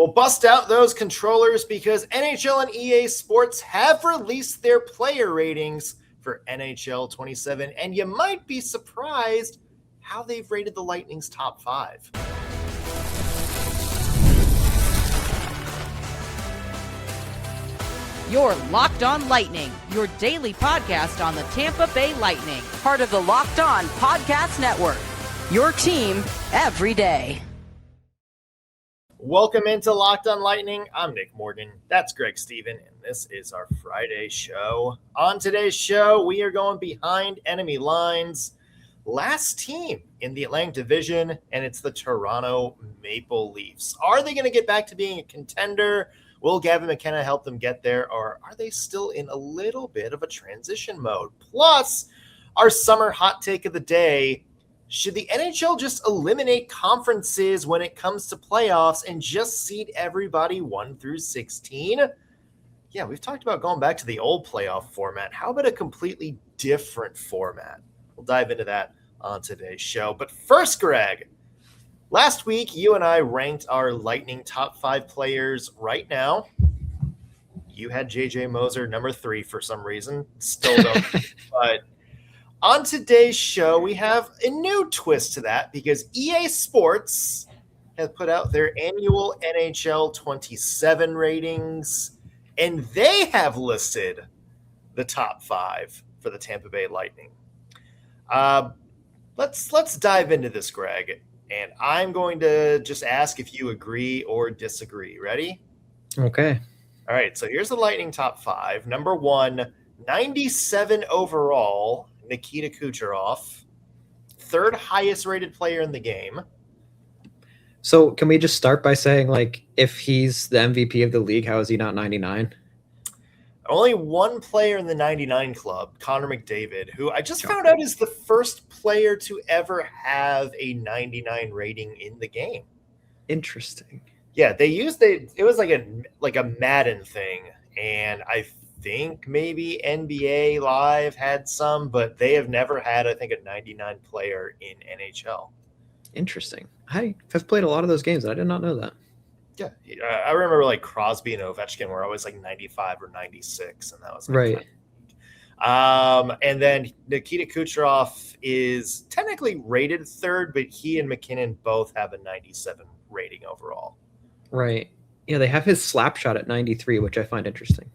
We'll bust out those controllers because NHL and EA Sports have released their player ratings for NHL 27, and you might be surprised how they've rated the Lightning's top 5. You're Locked On Lightning, your daily podcast on the Tampa Bay Lightning, part of the Locked On Podcast Network, your team every day. Welcome into Locked On Lightning. I'm Nick Morgan. That's Greg Stephen, and this is our Friday show. On today's show, we are going behind enemy lines. Last team in the Atlantic Division, and it's the Toronto Maple Leafs. Are they going to get back to being a contender? Will Gavin McKenna help them get there, or are they still in a little bit of a transition mode? Plus, our summer hot take of the day, should the NHL just eliminate conferences when it comes to playoffs and just seed everybody 1 through 16? Yeah, we've talked about going back to the old playoff format. How about a completely different format? We'll dive into that on today's show. But first, Greg, last week, you and I ranked our Lightning top 5 players. Right now, you had JJ Moser number 3 for some reason. Still don't. But on today's show, we have a new twist to that because EA Sports has put out their annual NHL 27 ratings, and they have listed the top 5 for the Tampa Bay Lightning. Let's dive into this, Greg. And I'm going to just ask if you agree or disagree. Ready? Okay. All right. So here's the Lightning top 5. Number 1, 97 overall, Nikita Kucherov. 3rd highest rated player in the game. So can we just start by saying, like, if he's the MVP of the league, how is he not 99? Only one player in the 99 club, Connor McDavid, who I just found out is the first player to ever have a 99 rating in the game. Interesting. Yeah, it was like a Madden thing, and I think maybe NBA Live had some, but they have never had, I think, a 99 player in NHL. Interesting. I have played a lot of those games. I did not know that. Yeah, I remember like Crosby and Ovechkin were always like 95 or 96, and that was like right. And then Nikita Kucherov is technically rated 3rd, but he and McKinnon both have a 97 rating overall. Right. Yeah, they have his slap shot at 93, which I find interesting.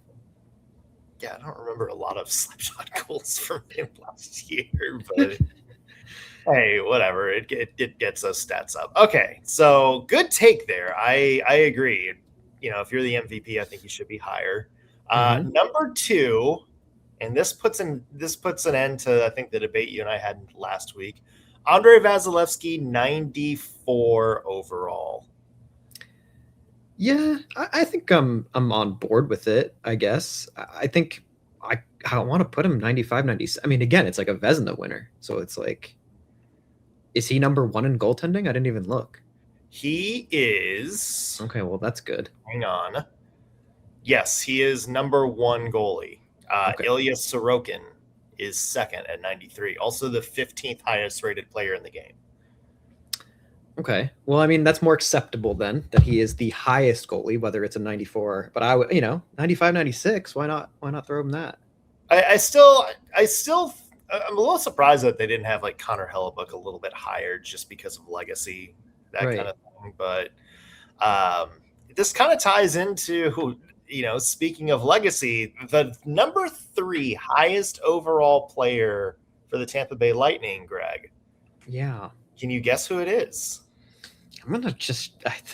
Yeah, I don't remember a lot of slap shot goals from him last year, but hey, whatever. It gets those stats up. Okay, so good take there. I agree. You know, if you're the MVP, I think you should be higher. Number 2, and this puts an end to, I think, the debate you and I had last week. Andrei Vasilevskiy, 94 overall. Yeah, I think I'm on board with it, I guess. I think I want to put him 95, 96. I mean, again, it's like a Vezina winner. So it's like, is he number 1 in goaltending? I didn't even look. He is. Okay, well, that's good. Hang on. Yes, he is number 1 goalie. Okay. Ilya Sorokin is 2nd at 93. Also the 15th highest rated player in the game. Okay. Well, I mean, that's more acceptable then, that he is the highest goalie, whether it's a 94. But I would, 95, 96. Why not throw him that? I'm a little surprised that they didn't have like Connor Hellebuck a little bit higher just because of legacy, that Right. kind of thing. But this kind of ties into, speaking of legacy, the number 3 highest overall player for the Tampa Bay Lightning, Greg. Yeah. Can you guess who it is?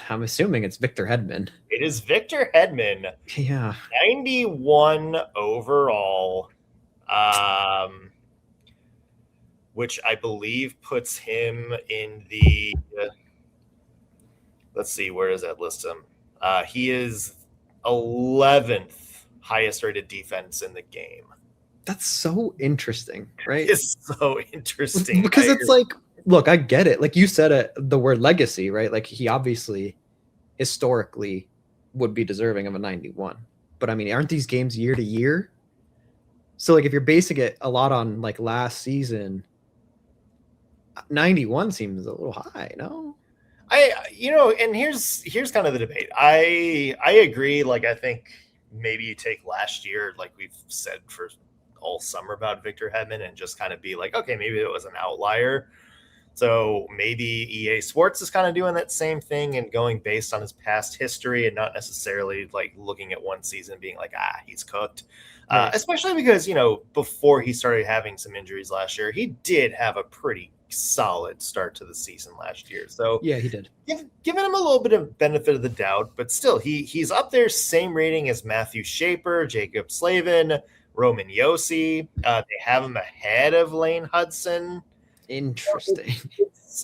I'm assuming it's Victor Hedman. It is Victor Hedman. Yeah. 91 overall, which I believe puts him in the let's see, where does that list him? He is 11th highest rated defense in the game. That's so interesting, right? It's so interesting. Because it's like, look, I get it. Like you said, the word legacy, right? Like he obviously historically would be deserving of a 91. But I mean, aren't these games year to year? So like if you're basing it a lot on like last season, 91 seems a little high, no? And here's kind of the debate. I agree. Like, I think maybe you take last year, like we've said for all summer about Victor Hedman, and just kind of be like, okay, maybe it was an outlier. So maybe EA Sports is kind of doing that same thing and going based on his past history and not necessarily like looking at one season being like, he's cooked. Right. Especially because, before he started having some injuries last year, he did have a pretty solid start to the season last year. So yeah, he did. Giving him a little bit of benefit of the doubt, but still he's up there, same rating as Matthew Shaper, Jacob Slavin, Roman Yossi. They have him ahead of Lane Hudson. Interesting.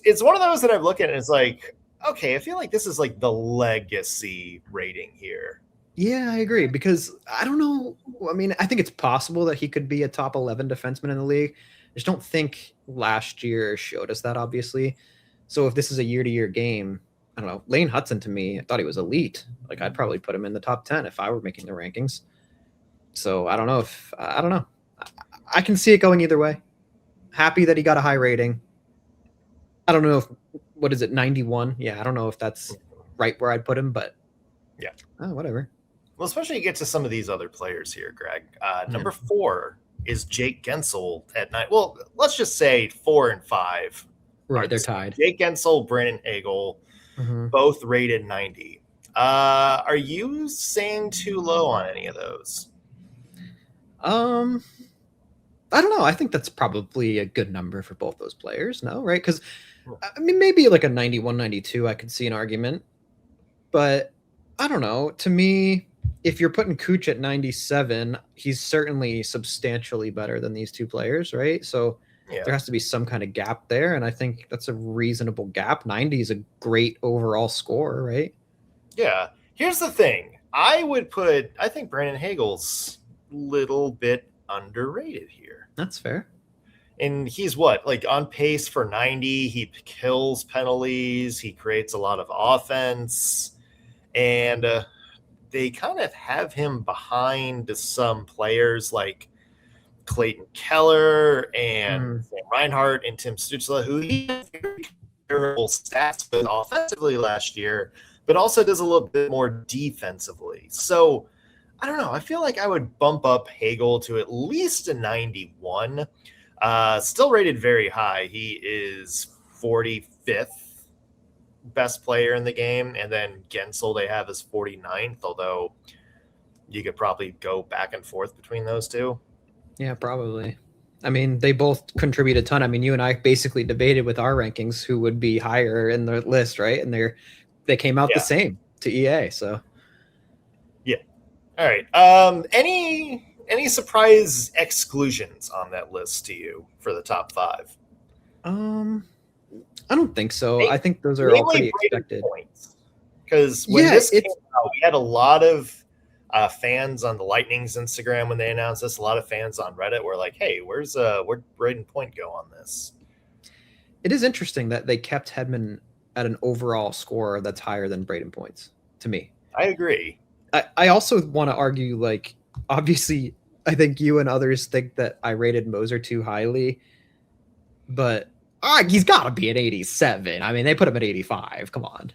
It's one of those that I've looked at and it's like, okay, I feel like this is like the legacy rating here. Yeah, I agree, because I don't know. I mean, I think it's possible that he could be a top 11 defenseman in the league. I just don't think last year showed us that, obviously. So if this is a year-to-year game, I don't know. Lane Hudson, to me, I thought he was elite. Like, I'd probably put him in the top 10 if I were making the rankings. So I don't know. I can see it going either way. Happy that he got a high rating. I don't know what is it, 91? Yeah, I don't know if that's right where I'd put him, but yeah. Whatever. Well, especially you get to some of these other players here, Greg. Number 4 is Jake Gensel at 9. Well, let's just say 4 and 5. Right, they're tied. Jake Gensel, Brandon Hagel, both rated 90. Are you saying too low on any of those? I don't know. I think that's probably a good number for both those players. No, right? Because, I mean, maybe like a 91, 92, I could see an argument. But I don't know. To me, if you're putting Kuch at 97, he's certainly substantially better than these two players, right? So there has to be some kind of gap there. And I think that's a reasonable gap. 90 is a great overall score, right? Yeah. Here's the thing. I think Brandon Hagel's little bit underrated here. That's fair. And he's on pace for 90. He kills penalties. He creates a lot of offense. And they kind of have him behind some players like Clayton Keller and Sam Reinhart and Tim Stützle, who he had very terrible stats with offensively last year, but also does a little bit more defensively. So I don't know. I feel like I would bump up Hagel to at least a 91. Still rated very high. He is 45th best player in the game. And then Gensel they have as 49th, although you could probably go back and forth between those two. Yeah, probably. I mean, they both contribute a ton. I mean, you and I basically debated with our rankings who would be higher in the list, right? And they came out the same to EA, so. All right. Any surprise exclusions on that list to you for the top 5? I don't think so. I think those are all pretty expected. Because when this came out, we had a lot of fans on the Lightning's Instagram when they announced this. A lot of fans on Reddit were like, "Hey, where'd Braden Point go on this?" It is interesting that they kept Hedman at an overall score that's higher than Braden Point's. To me, I agree. I also want to argue, like, obviously, I think you and others think that I rated Moser too highly, but he's got to be an 87. I mean, they put him at 85. Come on.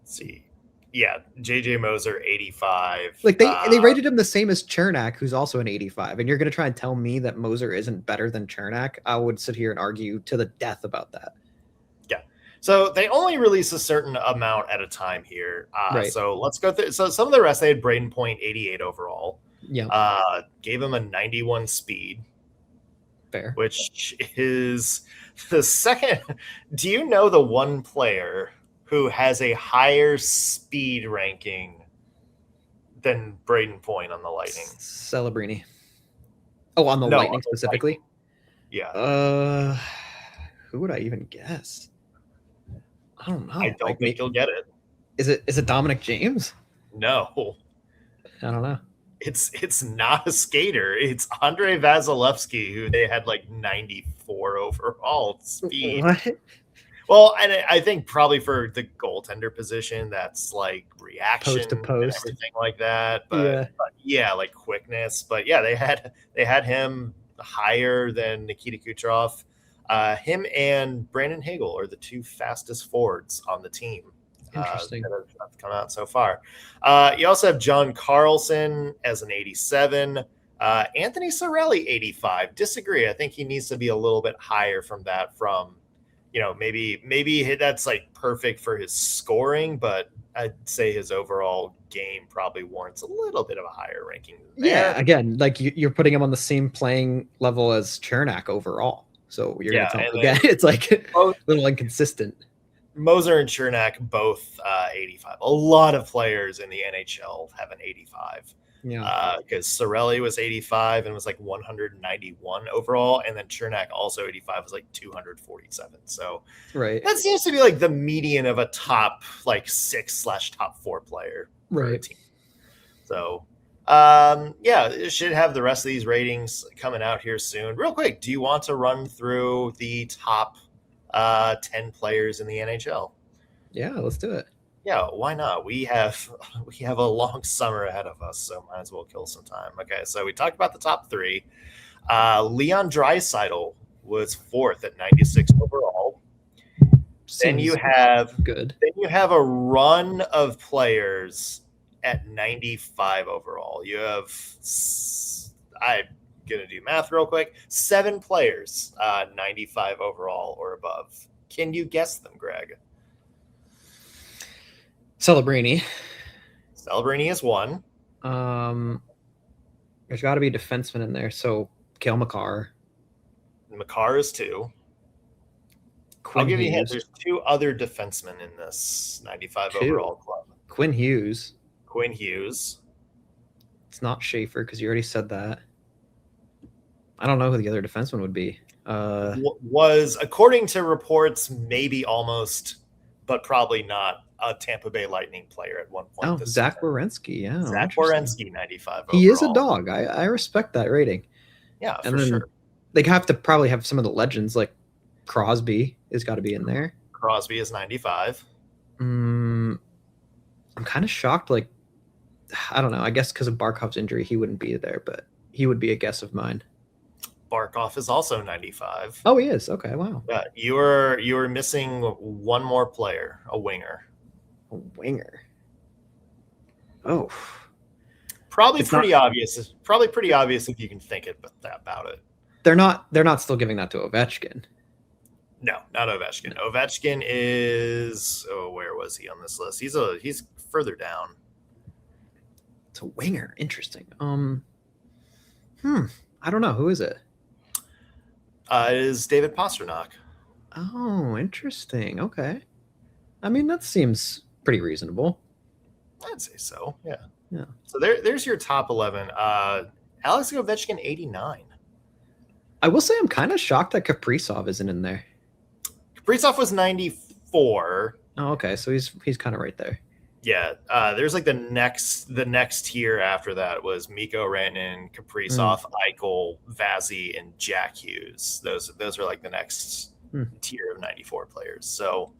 Let's see. Yeah, JJ Moser, 85. Like, they rated him the same as Chernak, who's also an 85, and you're going to try and tell me that Moser isn't better than Chernak? I would sit here and argue to the death about that. So they only release a certain amount at a time here. Right. So let's go through. So some of the rest, they had Braden Point, 88 overall. Yeah. Gave him a 91 speed. Fair. Which is the second. Do you know the one player who has a higher speed ranking than Braden Point on the Lightning? Celebrini. Oh, on the Lightning specifically? Yeah. Who would I even guess? I don't know. I don't think you'll get it. Is it Dominic James? No. I don't know. It's not a skater. It's Andrei Vasilevskiy, who they had 94 overall speed. What? Well, and I think probably for the goaltender position, that's reaction post to post, and everything like that. But yeah, quickness. But yeah, they had him higher than Nikita Kucherov. Him and Brandon Hagel are the two fastest forwards on the team. Interesting. That have come out so far. You also have John Carlson as an 87. Anthony Cirelli, 85. Disagree. I think he needs to be a little bit higher from that. Maybe that's like perfect for his scoring, but I'd say his overall game probably warrants a little bit of a higher ranking. Yeah, again, like you're putting him on the same playing level as Chernak overall. So you're going to tell him again, it's like a little inconsistent. Moser and Chernak both 85. A lot of players in the NHL have an 85. Yeah, because Cirelli was 85 and was like 191 overall, and then Chernak also 85 was like 247. So right, that seems to be like the median of a top like 6/top 4 player. Right. Team. So it should have the rest of these ratings coming out here soon. Real quick, do you want to run through the top 10 players in the NHL? Yeah, let's do it. Yeah, why not? We have a long summer ahead of us, so might as well kill some time. Okay, so we talked about the top 3. Leon Draisaitl was 4th at 96 overall. Then you have a run of players at 95 overall. You have, I'm gonna do math real quick, 7 players 95 overall or above. Can you guess them, Greg? Celebrini is 1. There's got to be a defenseman in there. So Cale Makar. Makar is 2. I'll give you a hint. There's 2 other defensemen in this 95 overall club. Quinn Hughes. It's not Schaefer because you already said that. I don't know who the other defenseman would be. Was, according to reports, maybe almost, but probably not, a Tampa Bay Lightning player at one point. Oh, Zach Werenski. Yeah. Zach Werenski, 95 overall. He is a dog. I respect that rating. Yeah, for sure. They have to probably have some of the legends, like Crosby has got to be in there. Crosby is 95. I'm kind of shocked. Like, I don't know. I guess because of Barkov's injury, he wouldn't be there, but he would be a guess of mine. Barkov is also 95. Oh, he is. Okay, wow. Yeah, you were missing one more player, a winger. A winger. Oh, probably pretty obvious if you can think about it. They're not still giving that to Ovechkin. No, not Ovechkin. Ovechkin is, where was he on this list? He's further down. It's a winger. Interesting. I don't know. Who is it? It is David Pastrnak. Oh, interesting. Okay. I mean, that seems pretty reasonable. I'd say so. Yeah. Yeah. So there's your top 11. Alex Ovechkin, 89. I will say I'm kind of shocked that Kaprizov isn't in there. Kaprizov was 94. Oh, okay. So he's kind of right there. Yeah. There's like the next tier after that was Mikko Rantanen, Kaprizov, Eichel, Vazzy, and Jack Hughes. Those are like the next tier of 94 players. So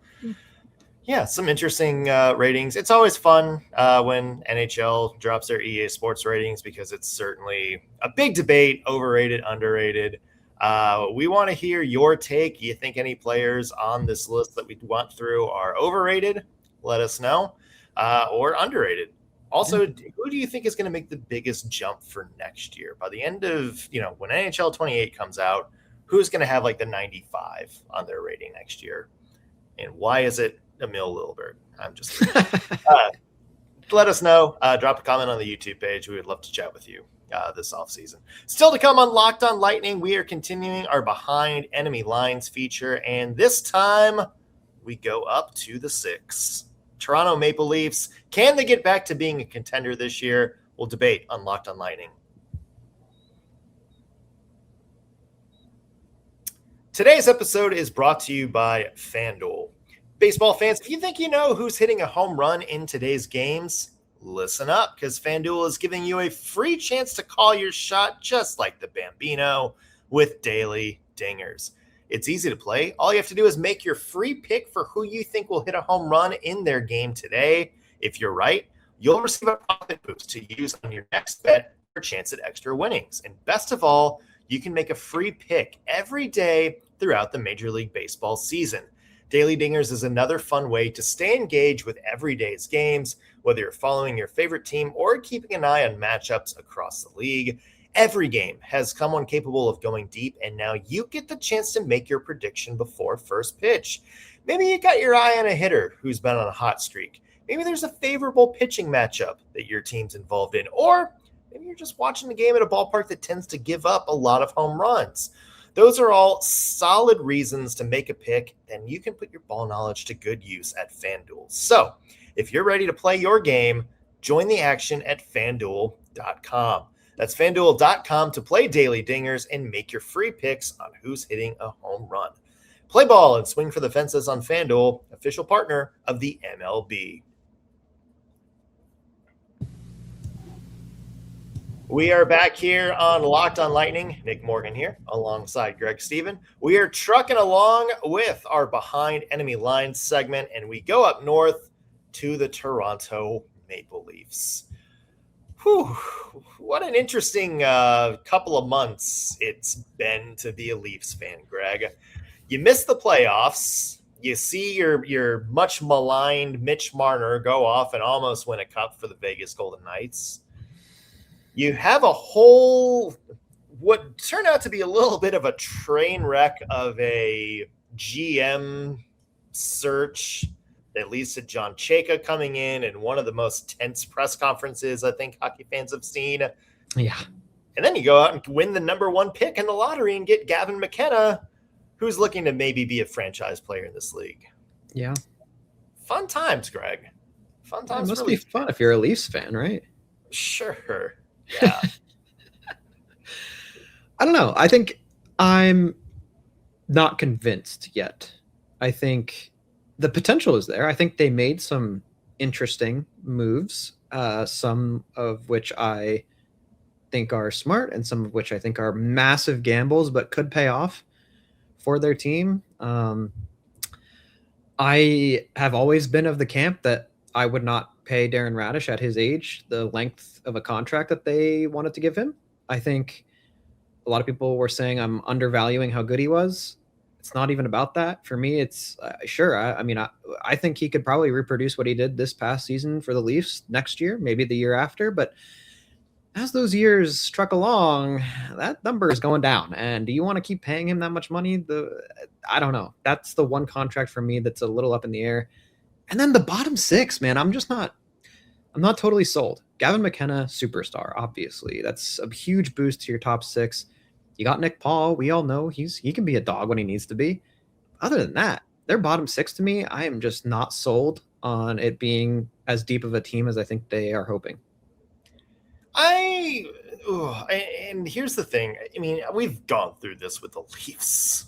yeah, some interesting ratings. It's always fun when NHL drops their EA Sports ratings because it's certainly a big debate, overrated, underrated. We want to hear your take. Do you think any players on this list that we went through are overrated? Let us know. Or underrated. Also, who do you think is going to make the biggest jump for next year? By the end of, when NHL 28 comes out, who's going to have like the 95 on their rating next year? And why is it Emil Lillberg? I'm just let us know. Drop a comment on the YouTube page. We would love to chat with you this offseason. Still to come on Locked On Lightning, we are continuing our Behind Enemy Lines feature, and this time we go up to the 6. Toronto Maple Leafs, can they get back to being a contender this year? We'll debate on Locked On Lightning. Today's episode is brought to you by FanDuel. Baseball fans, if you think you know who's hitting a home run in today's games, listen up, because FanDuel is giving you a free chance to call your shot just like the Bambino with daily dingers. It's easy to play. All you have to do is make your free pick for who you think will hit a home run in their game today. If you're right, you'll receive a profit boost to use on your next bet for a chance at extra winnings. And best of all, you can make a free pick every day throughout the Major League Baseball season. Daily Dingers is another fun way to stay engaged with every day's games, whether you're following your favorite team or keeping an eye on matchups across the league. Every game has someone capable of going deep, and now you get the chance to make your prediction before first pitch. Maybe you got your eye on a hitter who's been on a hot streak. Maybe there's a favorable pitching matchup that your team's involved in, or maybe you're just watching the game at a ballpark that tends to give up a lot of home runs. Those are all solid reasons to make a pick, and you can put your ball knowledge to good use at FanDuel. So if you're ready to play your game, join the action at FanDuel.com. That's FanDuel.com to play Daily Dingers and make your free picks on who's hitting a home run. Play ball and swing for the fences on FanDuel, official partner of the MLB. We are back here on Locked on Lightning. Nick Morgan here alongside Greg Stephen. We are trucking along with our Behind Enemy Lines segment, and we go up north to the Toronto Maple Leafs. Whew, what an interesting couple of months it's been to be a Leafs fan, Greg. You miss the playoffs. You see your much maligned Mitch Marner go off and almost win a cup for the Vegas Golden Knights. You have a whole, what turned out to be a little bit of a train wreck of a GM search that leads to John Chayka coming in and one of the most tense press conferences I think hockey fans have seen. Yeah. And then you go out and win the number one pick in the lottery and get Gavin McKenna, who's looking to maybe be a franchise player in this league. Yeah. Fun times, Greg. Fun times. It must be fun if you're a Leafs fan, right? Sure. Yeah. I don't know. I think I'm not convinced yet. I think the potential is there. I think they made some interesting moves, some of which I think are smart and some of which I think are massive gambles but could pay off for their team. I have always been of the camp that I would not pay Darren Raddysh at his age the length of a contract that they wanted to give him. I think a lot of people were saying I'm undervaluing how good he was. It's not even about that. For me, it's sure. I think he could probably reproduce what he did this past season for the Leafs next year, maybe the year after. But as those years truck along, that number is going down. And do you want to keep paying him that much money? I don't know. That's the one contract for me that's a little up in the air. And then the bottom six, man, I'm not totally sold. Gavin McKenna, superstar, obviously. That's a huge boost to your top six. You got Nick Paul. We all know he can be a dog when he needs to be. Other than that, their bottom six to me, I am just not sold on it being as deep of a team as I think they are hoping. And here's the thing. I mean, we've gone through this with the Leafs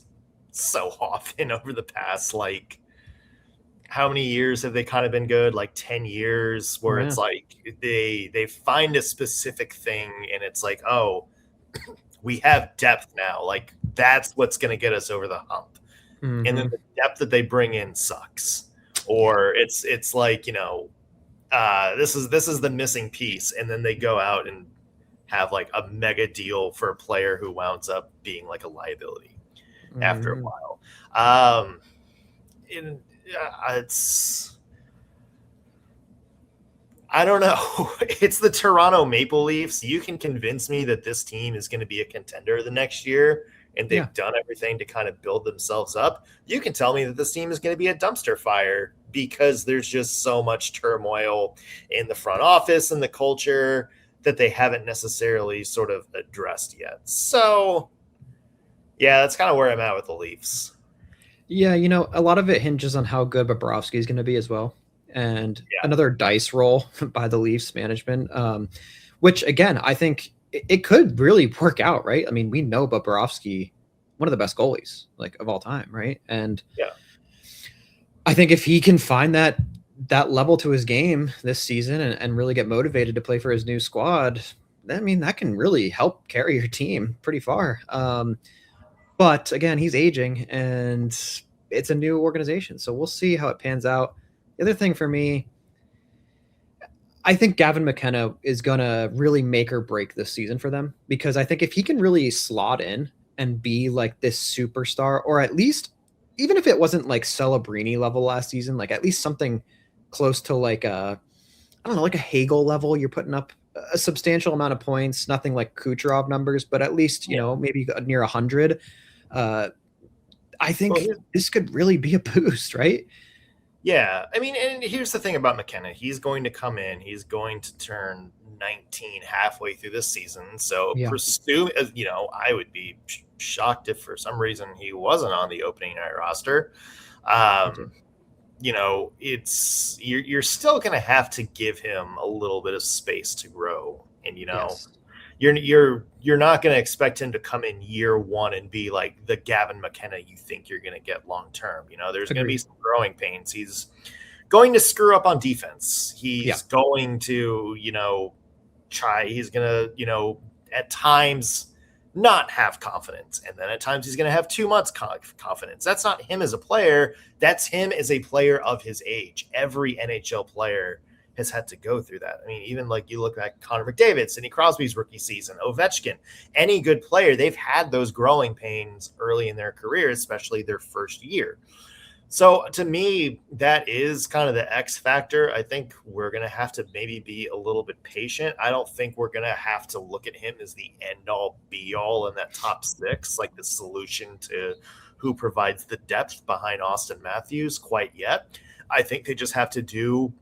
so often over the past, how many years have they kind of been good? 10 years where it's like they find a specific thing and it's like, oh, we have depth now. That's what's going to get us over the hump. Mm-hmm. And then the depth that they bring in sucks. Or it's like, this is the missing piece. And then they go out and have a mega deal for a player who wounds up being a liability after a while. I don't know. It's the Toronto Maple Leafs. You can convince me that this team is going to be a contender the next year and they've done everything to kind of build themselves up. You can tell me that this team is going to be a dumpster fire because there's just so much turmoil in the front office and the culture that they haven't necessarily sort of addressed yet. So, yeah, that's kind of where I'm at with the Leafs. Yeah, a lot of it hinges on how good Bobrovsky is going to be as well. And another dice roll by the Leafs management, which, again, I think it could really work out, right? I mean, we know Bobrovsky, one of the best goalies of all time, right? And I think if he can find that level to his game this season and really get motivated to play for his new squad, I mean, that can really help carry your team pretty far. But again, he's aging and it's a new organization. So we'll see how it pans out. The other thing for me, I think Gavin McKenna is going to really make or break this season for them, because I think if he can really slot in and be like this superstar, or at least even if it wasn't like Celebrini level last season, like at least something close to like a, I don't know, like a Hagel level. You're putting up a substantial amount of points, nothing like Kucherov numbers, but at least, you know, maybe near 100. I think this could really be a boost, right? Yeah. I mean, and here's the thing about McKenna. He's going to come in. He's going to turn 19 halfway through this season. So, you know, I would be shocked if for some reason he wasn't on the opening night roster. You know, it's you're still going to have to give him a little bit of space to grow. And, you know, you're not going to expect him to come in year one and be like the Gavin McKenna you think you're going to get long term. You know, there's going to be some growing pains. He's going to screw up on defense. He's going to, you know, he's going to, you know, at times not have confidence. And then at times he's going to have too much confidence. That's not him as a player. That's him as a player of his age. Every NHL player has had to go through that. I mean, even like you look at Connor McDavid, Sidney Crosby's rookie season, Ovechkin, any good player, they've had those growing pains early in their career, especially their first year. So to me, that is kind of the X factor. I think we're going to have to maybe be a little bit patient. I don't think we're going to have to look at him as the end all be all in that top six, like the solution to who provides the depth behind Austin Matthews quite yet. I think they just have to do,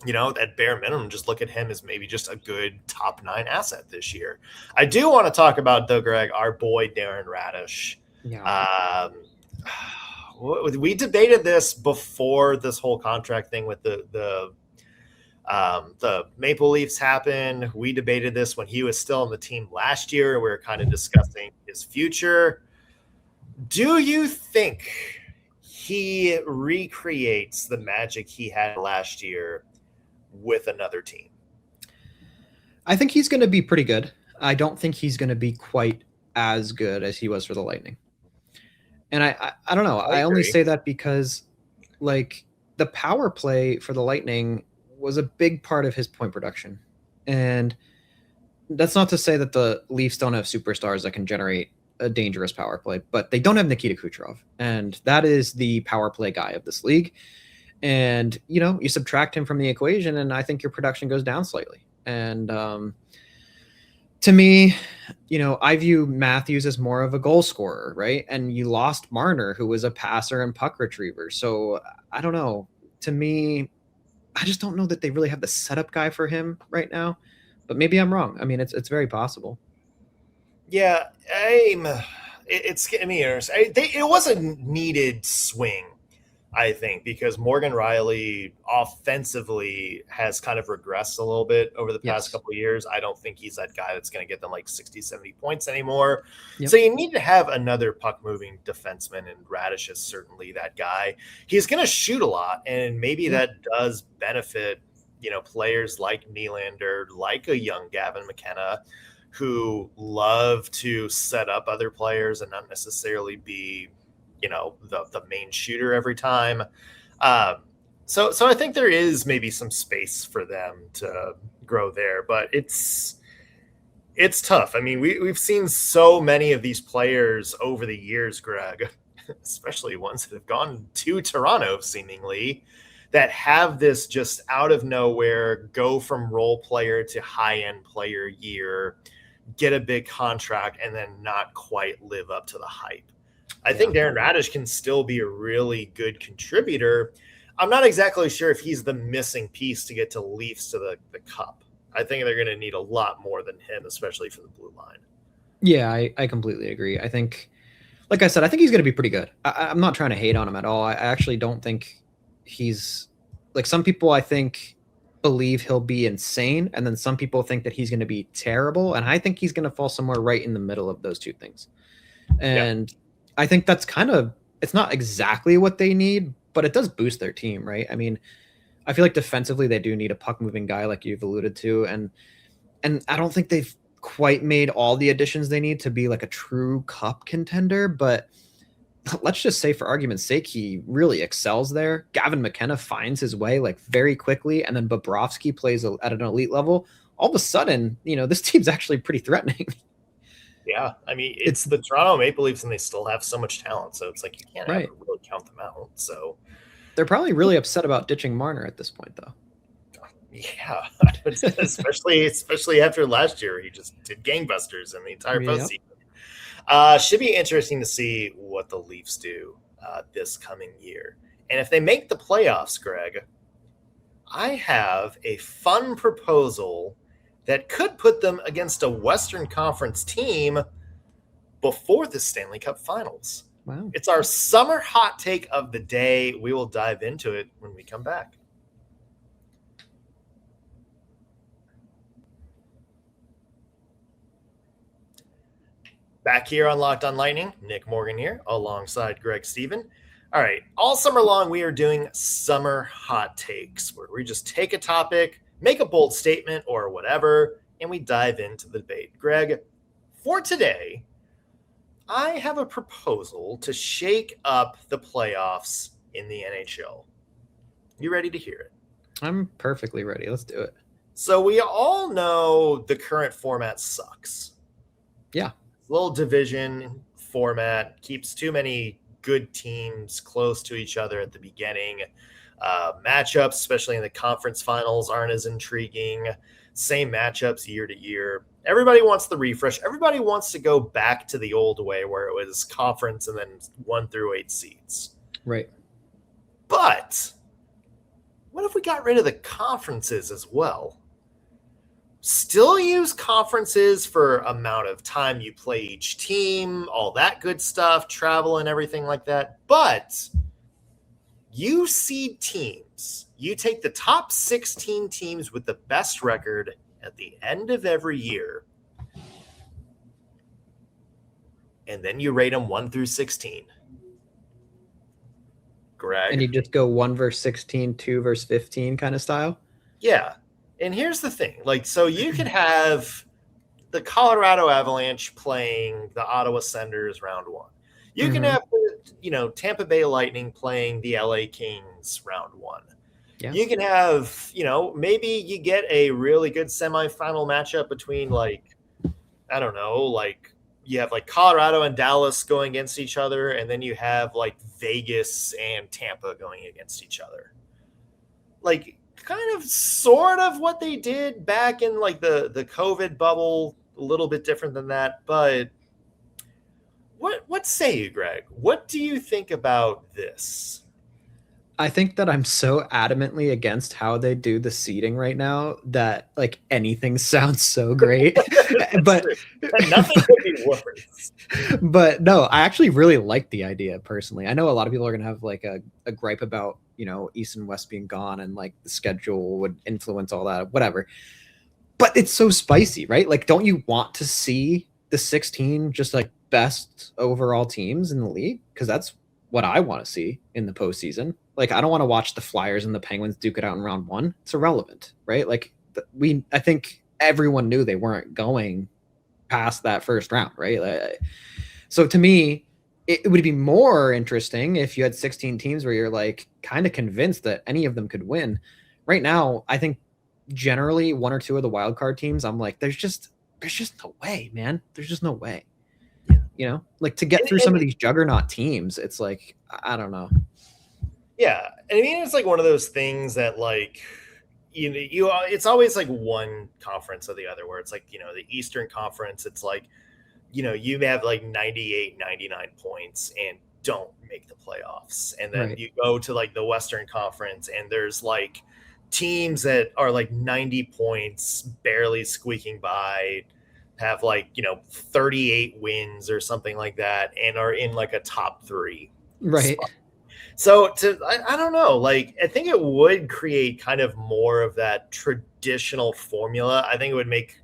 you know, at bare minimum, just look at him as maybe just a good top 9 asset this year. I do want to talk about, though, Greg, our boy Darren Raddysh. Yeah. We debated this before this whole contract thing with the Maple Leafs happened. We debated this when he was still on the team last year. We were kind of discussing his future. Do you think he recreates the magic he had last year with another team? I think he's going to be pretty good. I don't think he's going to be quite as good as he was for the Lightning. And I don't know. I only say that because, like, the power play for the Lightning was a big part of his point production. And that's not to say that the Leafs don't have superstars that can generate a dangerous power play, but they don't have Nikita Kucherov. And that is the power play guy of this league. And, you know, you subtract him from the equation, and I think your production goes down slightly. And to me, you know, I view Matthews as more of a goal scorer, right? And you lost Marner, who was a passer and puck retriever. So I don't know. To me, I just don't know that they really have the setup guy for him right now. But maybe I'm wrong. I mean, it's very possible. Yeah, it's getting me interested. It was a needed swing, I think, because Morgan Riley offensively has kind of regressed a little bit over the past couple of years. I don't think he's that guy that's going to get them like 60, 70 points anymore. Yep. So you need to have another puck-moving defenseman, and Raddysh is certainly that guy. He's going to shoot a lot, and maybe that does benefit, you know, players like Nylander, like a young Gavin McKenna, who love to set up other players and not necessarily be, you know, the main shooter every time. So I think there is maybe some space for them to grow there, but it's tough. I mean, we've seen so many of these players over the years, Greg, especially ones that have gone to Toronto seemingly, that have this just out of nowhere go from role player to high-end player year, get a big contract, and then not quite live up to the hype. I think Darren Raddysh can still be a really good contributor. I'm not exactly sure if he's the missing piece to get to Leafs to the cup. I think they're going to need a lot more than him, especially for the blue line. Yeah, I completely agree. I think, like I said, I think he's going to be pretty good. I'm not trying to hate on him at all. I actually don't think he's, like, some people I think believe he'll be insane, and then some people think that he's going to be terrible, and I think he's going to fall somewhere right in the middle of those two things. And I think that's kind of, it's not exactly what they need, but it does boost their team, right? I mean, I feel like defensively they do need a puck-moving guy, like you've alluded to, and I don't think they've quite made all the additions they need to be like a true cup contender, but let's just say for argument's sake, he really excels there. Gavin McKenna finds his way like very quickly, and then Bobrovsky plays at an elite level. All of a sudden, you know, this team's actually pretty threatening. Yeah, I mean, it's the Toronto Maple Leafs, and they still have so much talent. So it's like you can't ever really count them out. So they're probably really upset about ditching Marner at this point, though. Yeah, especially after last year, he just did gangbusters in the entire postseason. Should be interesting to see what the Leafs do this coming year, and if they make the playoffs, Greg, I have a fun proposal that could put them against a Western Conference team before the Stanley Cup Finals. Wow. It's our summer hot take of the day. We will dive into it when we come back. Back here on Locked on Lightning, Nick Morgan here, alongside Greg Stephen. All right, all summer long, we are doing summer hot takes, where we just take a topic, make a bold statement or whatever, and we dive into the debate. Greg, for today, I have a proposal to shake up the playoffs in the NHL. You ready to hear it? I'm perfectly ready. Let's do it. So we all know the current format sucks. Yeah. Little division format keeps too many good teams close to each other at the beginning. Matchups, especially in the conference finals, aren't as intriguing. Same matchups year to year. Everybody wants the refresh. Everybody wants to go back to the old way where it was conference and then 1 through 8 seeds. Right. But what if we got rid of the conferences as well? Still use conferences for amount of time you play each team, all that good stuff, travel and everything like that. But you seed teams. You take the top 16 teams with the best record at the end of every year, and then you rate them 1 through 16. Greg? And you just go 1 versus 16, 2 versus 15 kind of style? Yeah. And here's the thing. So you could have the Colorado Avalanche playing the Ottawa Senators round 1. You can have, Tampa Bay Lightning playing the LA Kings round 1. Yeah. You can have, maybe you get a really good semifinal matchup between you have Colorado and Dallas going against each other, and then you have Vegas and Tampa going against each other. Kind of sort of what they did back in the COVID bubble, a little bit different than that. But what say you, Greg? What do you think about this? I think that I'm so adamantly against how they do the seating right now that anything sounds so great. But nothing could be worse. But no, I actually really like the idea personally. I know a lot of people are going to have a gripe about, East and West being gone and the schedule would influence all that, whatever. But it's so spicy, right? Don't you want to see the 16 just best overall teams in the league? Because that's what I want to see in the postseason. I don't want to watch the Flyers and the Penguins duke it out in round 1. It's irrelevant, right? I think everyone knew they weren't going past that first round, right? So to me, it would be more interesting if you had 16 teams where you're kind of convinced that any of them could win. Right now, I think generally 1 or 2 of the wild card teams, I'm there's just no way, man. There's just no way. To get through some of these juggernaut teams, it's I don't know. Yeah. I mean, it's one of those things that it's always one conference or the other, where it's the Eastern Conference, it's you have 98, 99 points and don't make the playoffs. And then you go to the Western Conference and there's teams that are 90 points, barely squeaking by, have 38 wins or something like that, and are in a top 3. Right. spot. So I don't know, I think it would create kind of more of that traditional formula. I think it would make,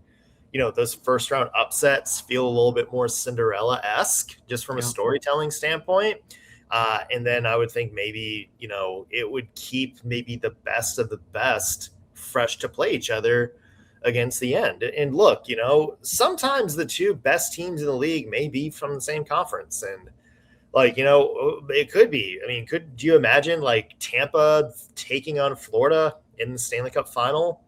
those first round upsets feel a little bit more Cinderella-esque just from a storytelling standpoint. And then I would think maybe, it would keep maybe the best of the best fresh to play each other against the end. And look, sometimes the 2 best teams in the league may be from the same conference. And it could be. I mean, do you imagine Tampa taking on Florida in the Stanley Cup final?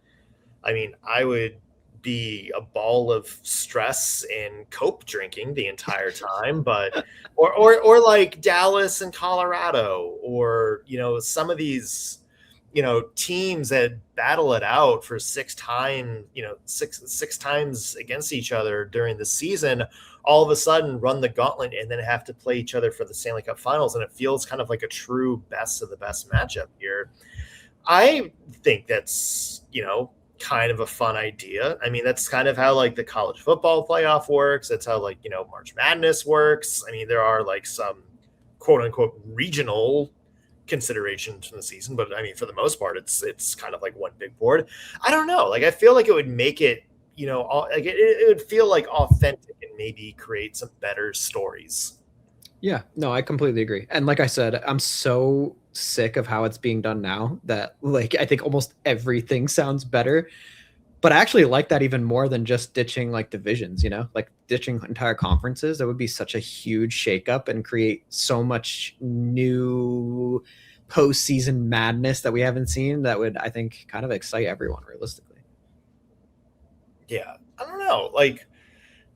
I mean, I would be a ball of stress and cope drinking the entire time, but or like Dallas and Colorado, or some of these teams that battle it out for six times against each other during the season, all of a sudden run the gauntlet and then have to play each other for the Stanley Cup Finals, and it feels kind of like a true best of the best matchup here. I think that's kind of a fun idea. I mean, that's kind of how like the college football playoff works. That's how like March Madness works. I mean, there are like some quote unquote regional considerations from the season, but I mean, for the most part, it's kind of like one big board. I don't know. Like, I feel like it would make it, like it would feel like authentic and maybe create some better stories. Yeah, no, I completely agree. And like I said, I'm so sick of how it's being done now that like I think almost everything sounds better. But I actually like that even more than just ditching like divisions, like ditching entire conferences. That would be such a huge shakeup and create so much new postseason madness that we haven't seen. That would, I think, kind of excite everyone realistically. Yeah, I don't know. Like,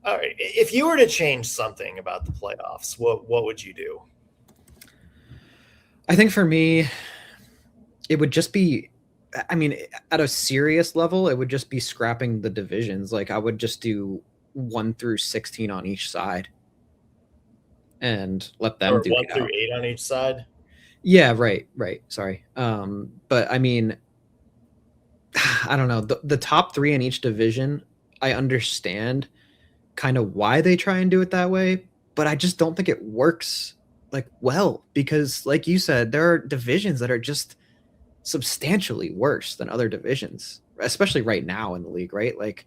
all right, if you were to change something about the playoffs, what would you do? I think for me, it would just be, I mean, at a serious level, it would just be scrapping the divisions. Like, I would just do 1 through 16 on each side and let them do 1 through 8 on each side. Yeah, right. Sorry. But I mean, I don't know. The top 3 in each division, I understand kind of why they try and do it that way, but I just don't think it works like well, because like you said, there are divisions that are just substantially worse than other divisions, especially right now in the league, right? Like,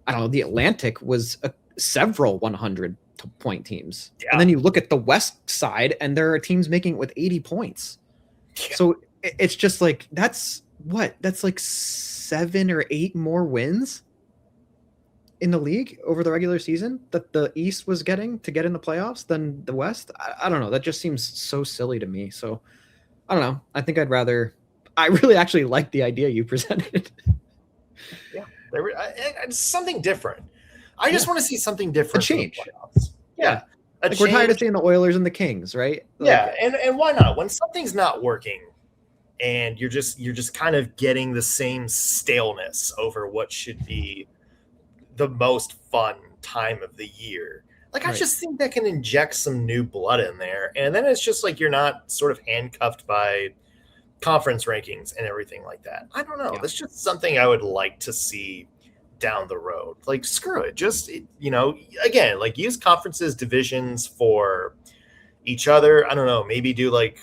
I don't know, the Atlantic was several 100-point teams. Yeah. And then you look at the West side and there are teams making it with 80 points. Yeah. So it's just like, that's like 7 or 8 more wins in the league over the regular season that the East was getting to get in the playoffs than the West. I don't know. That just seems so silly to me. So I don't know. I think I really actually like the idea you presented. Yeah. It's something different. I just want to see something different. A change. For the playoffs. Yeah. Like, we're tired of seeing the Oilers and the Kings, right? Like, yeah. And why not? When something's not working and you're just kind of getting the same staleness over what should be the most fun time of the year. Like, I just think that can inject some new blood in there. And then it's just like, you're not sort of handcuffed by conference rankings and everything like that. I don't know. Yeah. That's just something I would like to see down the road. Like, screw it. Just, again, like, use conferences, divisions for each other. I don't know. Maybe do like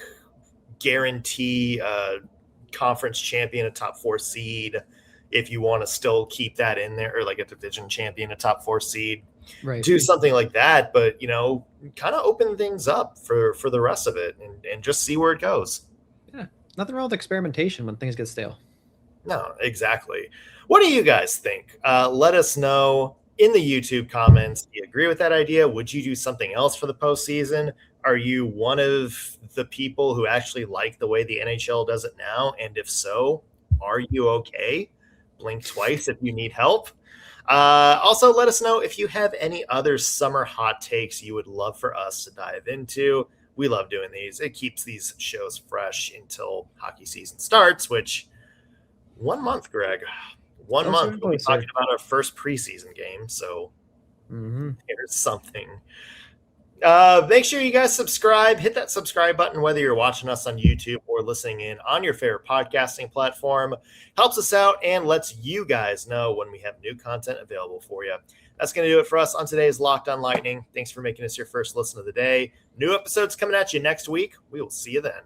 guarantee a conference champion, a top 4 seed, if you want to still keep that in there, or like a division champion, a top 4 seed, right? Do something like that, but kind of open things up for the rest of it and just see where it goes. Yeah, nothing wrong with experimentation when things get stale. No, exactly. What do you guys think? Let us know in the YouTube comments. Do you agree with that idea? Would you do something else for the postseason? Are you one of the people who actually like the way the NHL does it now? And if so, are you okay? Blink twice if you need help. Also, let us know if you have any other summer hot takes you would love for us to dive into. We love doing these. It keeps these shows fresh until hockey season starts, which 1 month, Greg. 1 month. We'll be talking about our first preseason game. So here's something. Make sure you guys subscribe. Hit that subscribe button, whether you're watching us on YouTube or listening in on your favorite podcasting platform. Helps us out and lets you guys know when we have new content available for you. That's going to do it for us on today's Locked On Lightning. Thanks for making us your first listen of the day. New episodes coming at you next week. We will see you then.